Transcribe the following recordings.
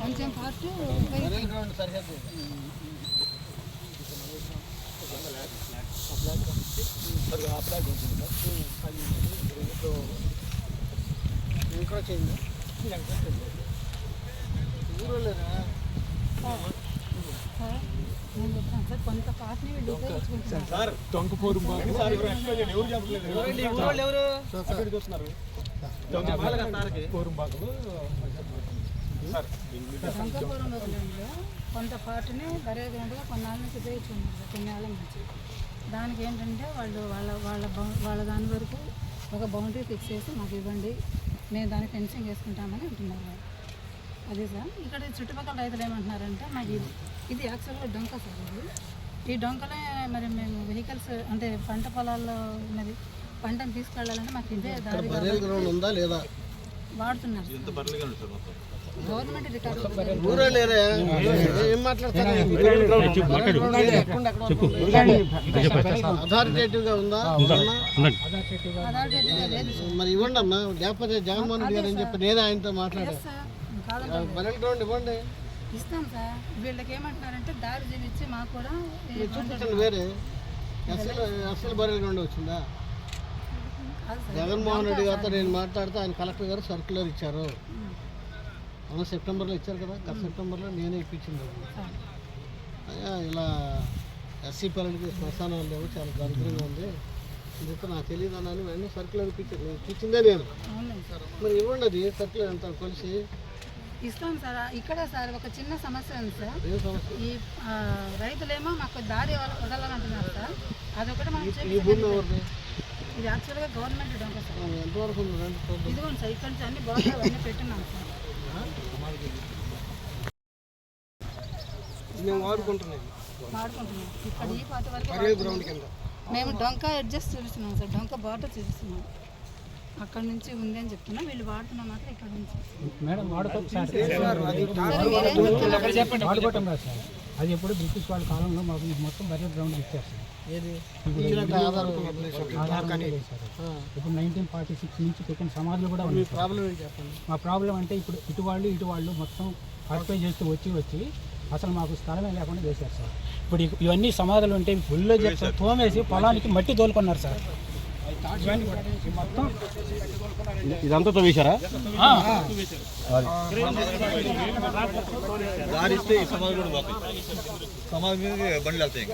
కొంచెం పార్ట్ సరిహద్దు చేయండి ఊరోలేరా కొంత పార్ట్ని సార్ టొంకపోరు కొంత పార్ట్ని బరే గ్రౌండ్గా కొన్నాళ్ళ నుంచి ఉపయోగించుకున్నారు కొన్నేళ్ళ నుంచి. దానికి ఏంటంటే వాళ్ళ దాని వరకు ఒక బౌండరీ ఫిక్స్ చేసి మాకు ఇవ్వండి, మేము దానికి ఫెన్సింగ్ వేసుకుంటామని అంటున్నారు. అదే సార్ ఇక్కడ చుట్టుపక్కల రైతులు ఏమంటున్నారంటే మాకు ఇది యాక్చువల్గా డొంక సార్. ఈ డొంకలే మరి మేము వెహికల్స్ అంటే పంట పొలాల్లో మరి పంటను తీసుకెళ్ళాలంటే మాకు ఇదే దారి ఉందా లేదా వాడుతున్నారు. గవర్నమెంట్ మరి ఇవ్వండి అమ్మా, లేకపోతే జగన్మోహన్ రెడ్డి గారు అని చెప్పి నేనే ఆయనతో మాట్లాడాను. ఇవ్వండి ఇస్తాం సార్. వీళ్ళకి ఏమంటున్నారంటే దారి చూపించి మాకు కూడా చూపించండి. వేరే అసలు బరెల్ గ్రౌండ్ వచ్చిందా? జగన్మోహన్ రెడ్డి గారితో నేను మాట్లాడితే ఆయన కలెక్టర్ గారు సర్క్యులర్ ఇచ్చారు. అవును, సెప్టెంబర్లో ఇచ్చారు కదా, గత సెప్టెంబర్లో నేనే ఇప్పించింది. ఇలా ఎస్సీ పల్లెలకి శ్మశానాలు లేవు, చాలా దరిద్రంగా ఉంది, ఇందుకు నాకు తెలియదు అన్నాను. వెంటనే సర్క్యులర్ ఇప్పించిందే నేను. మరి ఇవ్వండి, అది సర్క్యులర్ అంతా కలిసి ఇస్తాం సార్. ఇక్కడ సార్ ఒక చిన్న సమస్య ఉంది సార్. ఈ రైతులేమో మాకు దారి వదలాలంటున్నారు సార్. అదొకటి మనం ఇది యాక్చువల్గా గవర్నమెంట్ డొంక సార్. ఎంతవరకు ఇదిగోండి సార్, ఇక్కడ నుంచి అన్ని బాగా అవన్నీ పెట్టున్నాం సార్. మేము వాడుకుంటున్నాం ఇక్కడ ఈ పాత వరకు మేము డొంక అడ్జస్ట్ చూపిస్తున్నాం సార్. డొంక బార్డర్ చూపిస్తున్నాం, అక్కడ నుంచి ఉంది అని చెప్తున్నా. వీళ్ళు వాడుతున్నాం మాత్రం ఇక్కడ నుంచి. మేడం వాడుకోవటం అది ఎప్పుడు బ్రిటిష్ వాళ్ళ కాలంలో మాకు మొత్తం బరియల్ గ్రౌండ్ ఇచ్చారు సార్. ఇప్పుడు 1946 నుంచి పెట్టిన సమాధులు కూడా ఉన్నాయి. మా ప్రాబ్లం అంటే ఇప్పుడు ఇటు వాళ్ళు మొత్తం ఆక్యుపై చేస్తూ వచ్చి అసలు మాకు స్థలమే లేకుండా చేశారు సార్. ఇప్పుడు ఇవన్నీ సమాధులు ఉంటే ఫుల్లో తోమేసి పొలానికి మట్టి తోలుకున్నారు సార్. మొత్తం ఇదంతా తవ్వేశారా? దారిస్తే ఈ సమాధులు కూడా పోతాయి, సమాధి మీద బండ్లు వెళ్తాయి.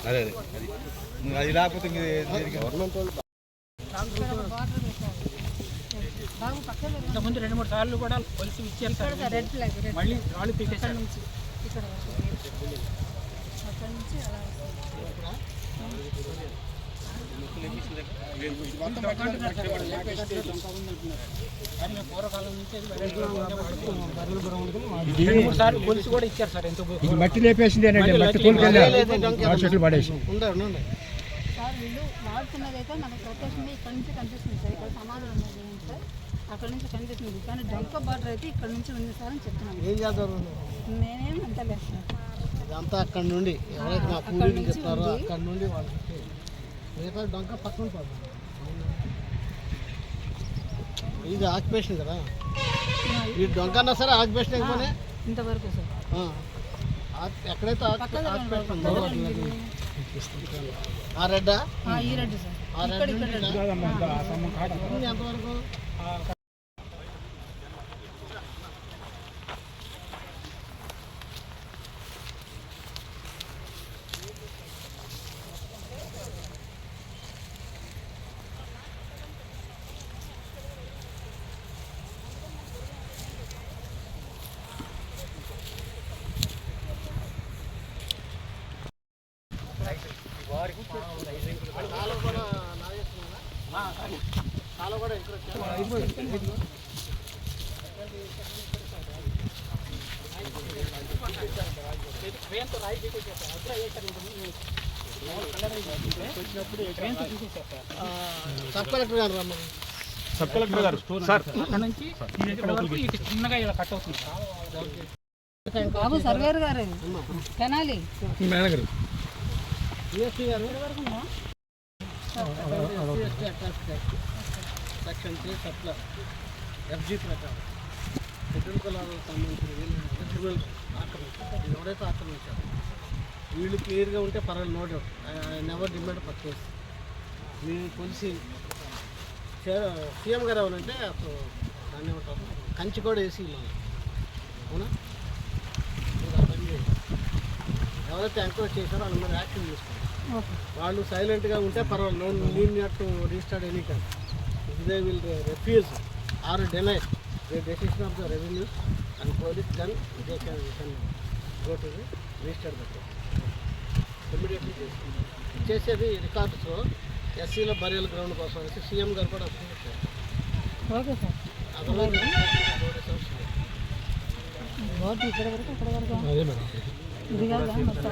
అదే అది లేకపోతే ముందు 2-3 సార్లు కూడా కొలిసి ఇచ్చారు సార్. మళ్ళీ రాళ్ళు పీకేశారు. మట్టి లేపేసింది చెట్లు పడేసి సార్. వీళ్ళు వాడుతున్నదైతే మనకు ప్రొటెక్షన్ ఇక్కడ నుంచి కనిపిస్తుంది సార్. ఇక్కడ సమాధానం ఉన్నది సార్, అక్కడ నుంచి కనిపిస్తుంది. కానీ డొంక బార్డర్ అయితే ఇక్కడ నుంచి ఉంది సార్ అని చెప్తున్నాను. ఏం చేద్దాం? నేనేం అంటలేదు సార్. ఇదంతా అక్కడ నుండి ఎవరైతే మా కూలీలు చెప్తారో అక్కడ నుండి వాళ్ళకి మిగతా డొంక పక్కన పోతుంది. ఇది ఆక్యుపేషన్ కదా, ఈ డొంక అన్నా సరే ఆక్యుపేషన్ అయిపోయినా ఇంతవరకు సార్. ఎక్కడైతే ఆ రెడ్డా ఈ రెడ్డి సార్. ఎంతవరకు సబ్ కలెక్టర్ గారు సార్ అక్కడ నుంచి చిన్నగా ఇలా కట్ అవుతుంది. బాబు సర్వేర్ గారు Tenali manager section 3 supply FG ప్రకారం షెడ్యూల్ కులాలకు సంబంధించిన వీళ్ళు ఆక్రమించారు. ఇది ఎవరైతే ఆక్రమించారు వీళ్ళు క్లియర్గా ఉంటే పర్వాలేదు, no doubt. Never demand purchase. మీ policy సీఎం గారు ఎవరంటే అప్పుడు దాన్ని ఏమంటారు, కంచి కూడా వేసి మనం, అవునా? మీరు ఆ పని చేయండి. ఎవరైతే ఎంక్వైరీ చేశారో వాళ్ళ మీద యాక్షన్ తీసుకోండి. వాళ్ళు సైలెంట్గా ఉంటే పర్వాలేదు, no need not to register any time. They will refuse or deny the decision of the revenue and police, then they can go to the register బట్టి ఇమ్మీడియట్లీ చేసుకుంటాం. చేసేది రికార్డ్స్లో ఎస్సీల బరియల్ గ్రౌండ్ కోసం అనేసి సీఎం గారు కూడా అప్రూవ్ చేశారు. Okay sir. Otherwise board ఇక్కడ వరకు అక్కడ వరకు ఇది కాదా మొత్తం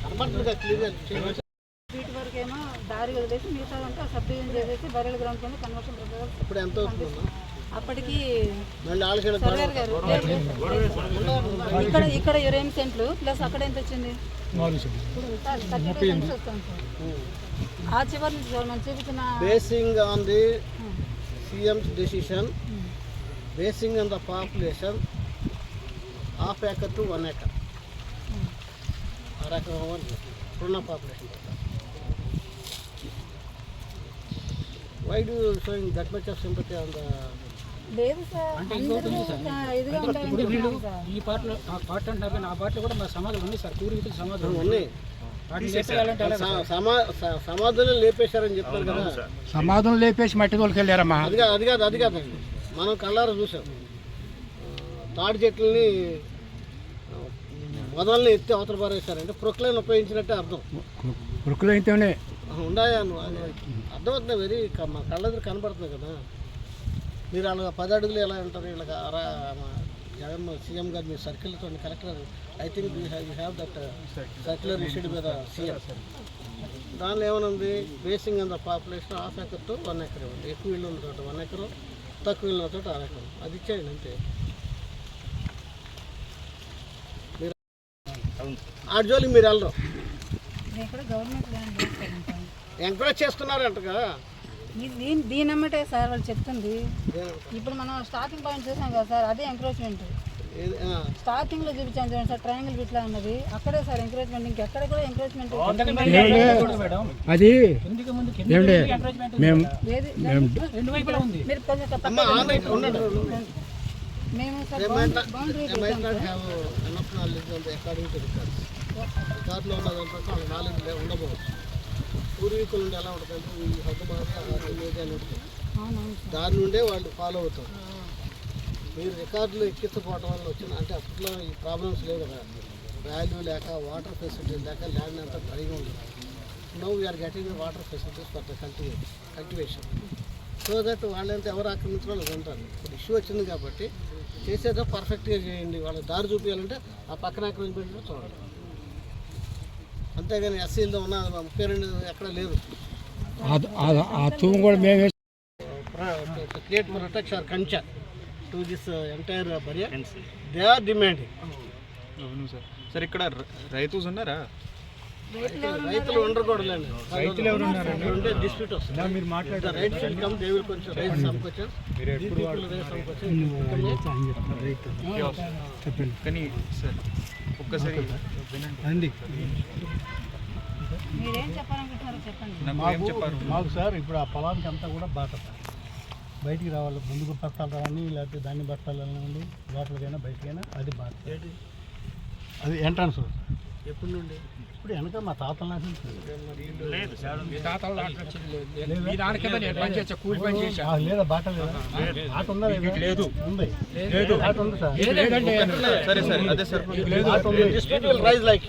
కనబడుతుందిగా క్లియర్గా చేయాలి. వీటి వరకు ఏమో దారి వదిలేసి మిగతా అంటే సబ్ డివిజన్ చేసేసి బరెల్ గ్రౌండ్ కింద కన్వర్షన్ ప్రపోజల్ ఇప్పుడు ఎంత అవుతుందమ్మా? అప్పటికి మళ్ళీ ఆలోచన సర్వేర్ గారు ఇక్కడ 20 సెంట్లు ప్లస్ అక్కడ ఎంత వచ్చింది? 32 సెంట్స్ వస్తుంది సార్. ఆ చివరి నుంచి సార్ మనం చూపించిన basing on the CM's decision, basing on the population, 1/2 acre to 1 acre. ఆ రకంగా ఇప్పుడున్న population. Why do showing that much of sympathy on the? లేదు సార్, అందరూ ఇదిగా ఇప్పుడు వీళ్ళు ఉంటారు సార్. ఈ పాటలో ఆ పాట అంటారు కానీ ఆ పాటలో కూడా మా సమాధులు ఉన్నాయి సార్, పూర్వీకుల సమాధులు ఉన్నాయి. వాటిని లేపేయాలంటే ఎలా? సమాధులు లేపేశారని చెప్తారు కదా, సమాధులు లేపేసి మట్టి తోలుకెళ్ళారమ్మా. అది కాదండి, మనం కళ్ళారా చూసాం. తాడి చెట్లని మొదలని ఎత్తి అవతల పారేశారంటే ప్రొక్లైన్ ఉపయోగించినట్టే అర్థం. వృక్కులు అయితేనే ఉన్నాయా అర్థమవుతుంది. వెరీ మా కళ్ళెదురు కనబడుతుంది కదా. మీరు అలా 10 అడుగులు ఎలా ఉంటారు వీళ్ళకి? జగన్ సీఎం గారు మీ సర్కిల్తో collector, I think you have that circular issued మీద సీఎం. దానిలో ఏమనుంది? Basing on the population 1/2 acre to 1 acre ఇవ్వండి. ఎక్కువ ఇల్లు ఉన్న చోట 1 acre, తక్కువ ఇల్లు ఉన్న చోట 1 acre. అది ఇచ్చేయండి అంతే. మీరు ఆ జోలికి మీరు వెళ్ళరు. ఇక్కడ గవర్నమెంట్ ల్యాండ్ వేస్తారంట. ఎంకరేజ్ చేస్తున్నారంట కదా. దీని అమ్మటే సార్ వాళ్ళు చెప్తుంది. ఇప్పుడు మనం స్టార్టింగ్ పాయింట్ చూసాం కదా సార్, అదే ఎంకరేజ్మెంట్. స్టార్టింగ్ లో చూపించాను చూడండి సార్, ట్రయాంగిల్ ఇట్లా ఉన్నది, అక్కడే సార్ ఎంకరేజ్మెంట్. ఇంకెక్కడ కూడా ఎంకరేజ్మెంట్ అది మీరు కొంచెం మేము సార్ బౌండరీ రికార్డులో ఉన్నదంటే వాళ్ళ నాలెడ్జ్ ఉండబోదు. పూర్వీకుల నుండి ఎలా ఉంటుందంటే ఈ హద్దు మాది అని ఉంటుంది, దాని నుండే వాళ్ళు ఫాలో అవుతారు. మీరు రికార్డులు ఎక్కించకపోవడం వల్ల వచ్చిన అంటే అప్పట్లో ఈ ప్రాబ్లమ్స్ లేవు కదా, వాల్యూ లేక, వాటర్ ఫెసిలిటీ లేక ల్యాండ్ అంతా డ్రైగా ఉండదు. Now we are getting water facilities for the cultivation, so that వాళ్ళంతా ఎవరు ఆక్రమించడం వాళ్ళు ఉంటారు. ఇప్పుడు ఇష్యూ వచ్చింది కాబట్టి చేసేదో పర్ఫెక్ట్గా చేయండి. వాళ్ళకి దారి చూపించాలంటే ఆ పక్కన ఆక్రమించడం చూడండి, అంతేగాని ఎస్సీలో ఉన్న 32 ఎక్కడ లేదు. క్రియేట్ ప్రొటెక్షన్ కంచె to this entire barrier they are demanding. అవును సార్. సార్ ఇక్కడ రైతుస్ ఉన్నారా? రైతులు ఉండకూడదండి, ఉంటే డిస్ప్యూట్ వస్తుంది. మీరు మాట్లాడారు right should come, they will కొంచెం రైతు సమకొచ్చారు కానీ సార్ ఒక్కసారి అండి మీరేం చెప్పాలనుకుంటున్నారో చెప్పండి. నాకు ఏం చెప్పారు? మాకు సార్ ఇప్పుడు ఆ పొలానికి అంతా కూడా బాట బయటికి రావాలి, ముందుకు బస్తాలు రావని, లేకపోతే దాన్ని బస్తాలు ఉండి లోపలికైనా బయటకైనా అది బాట. అది ఎంట్రన్స్. ఎప్పటి నుండి? ఇప్పుడు వెనక మా తాతల నాటి లేదా బాట లేదా ఆట ఉందా? లేదు, ఉంది. ఆట ఉంది సార్. సరే సార్, అదే sir. Raise like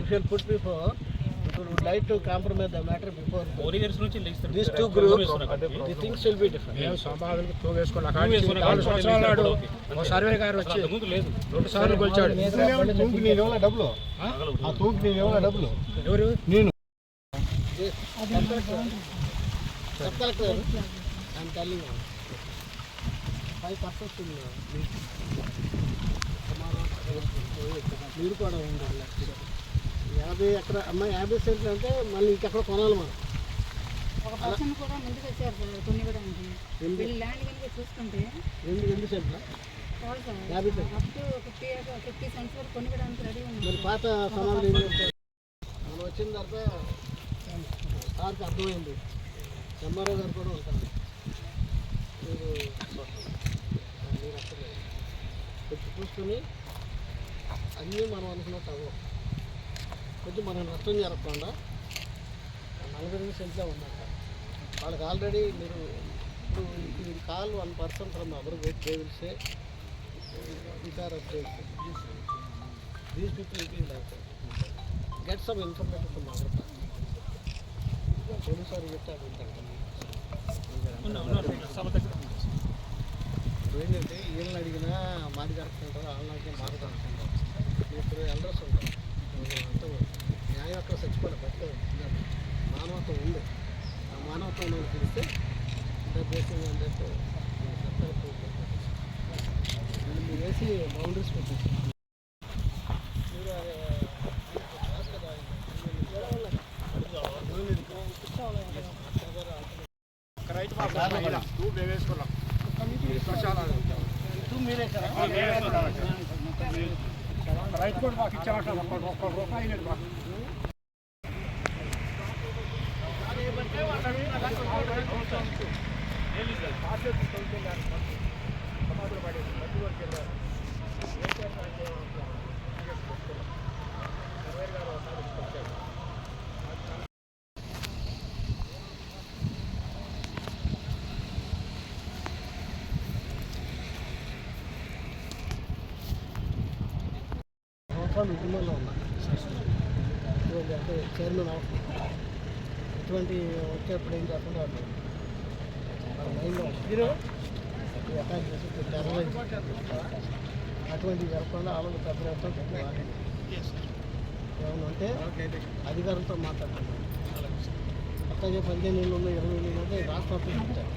if you put before, you would like to compromise the matter before these two groups, the things will be different. Survey గారు వచ్చి 2 సార్లు కొలిచాడు. డబ్బులు ఆ తూకి నేను ఎవరు డబ్బులు ఎవరు? నేను సబ్-కలెక్టర్ I'm telling you 5% మీరు కూడా ఉండాలి. 50 ఎకరా అమ్మ 50 సెంట్లు అంటే మళ్ళీ ఇంకెక్కడ కొనాలి మనం. ఒక పర్సన్ కూడా ముందుకు వచ్చారు సార్ కొన్ని కూడా. వీళ్ళు ల్యాండ్ కనుక చూసుకుంటే 2 సెంట్ల కాదు sir, 50 cent. Up to 50 cents వరకు కొనుక్కోవడానికి రెడీ ఉంది. మరి పాత సమాధులు ఏం చేస్తారు? మనం వచ్చిన తర్వాత సార్కి అర్థమైంది, ఎంఆర్ఓ గారు కూడా ఉంటారు. మీరు అక్కడ కొంచెం చూసుకొని అన్నీ మనం అనుకున్నట్టు అవ్వం. కొంచెం మనం నష్టం జరగకుండా 42 సెంట్లో ఉందంట. వాళ్ళకి ఆల్రెడీ మీరు ఇప్పుడు call 1% from our get they will say we are update these people get some information from our police వారు చెప్తే అది ఇప్పుడు ఏంటంటే వీళ్ళని అడిగినా మాది కరెక్ట్ ఉంటారు, వాళ్ళని అడిగినా మాది కరెక్ట్ ఉంటారు. ఇప్పుడు ఎల్డర్స్ ఉంటారు, అంతా న్యాయం అక్కడ చచ్చిపోలేదు, బట్టే మానవత్వం ఉంది. ఆ మానవత్వం మనకు తెలిస్తే దేశం అని చెప్పి మీరు వేసి బౌండరీస్ పెట్టేసి మీరు మీరే రైతు కూడా మాకు ఇచ్చామంటారు, ఒక్క రూపాయి లేదు మాకు. ఉద్యమంలో ఉన్నా ఇటువంటి అంటే చైర్మన్ అవసరం ఇటువంటి వచ్చేప్పుడు ఏం చేస్తుంటే వాళ్ళు మైండ్లో అటాక్ చేసి టెర్రరైజ్ అటువంటివి జరగకుండా ఆలోచన పెద్దలతో ఏమన్నా అంటే అధికారులతో మాట్లాడుతున్నాం. అట్లాగే 15 ఏళ్ళు 20 ఏళ్ళు ఉంటే రాష్ట్ర ఆఫీస్ ఇచ్చారు.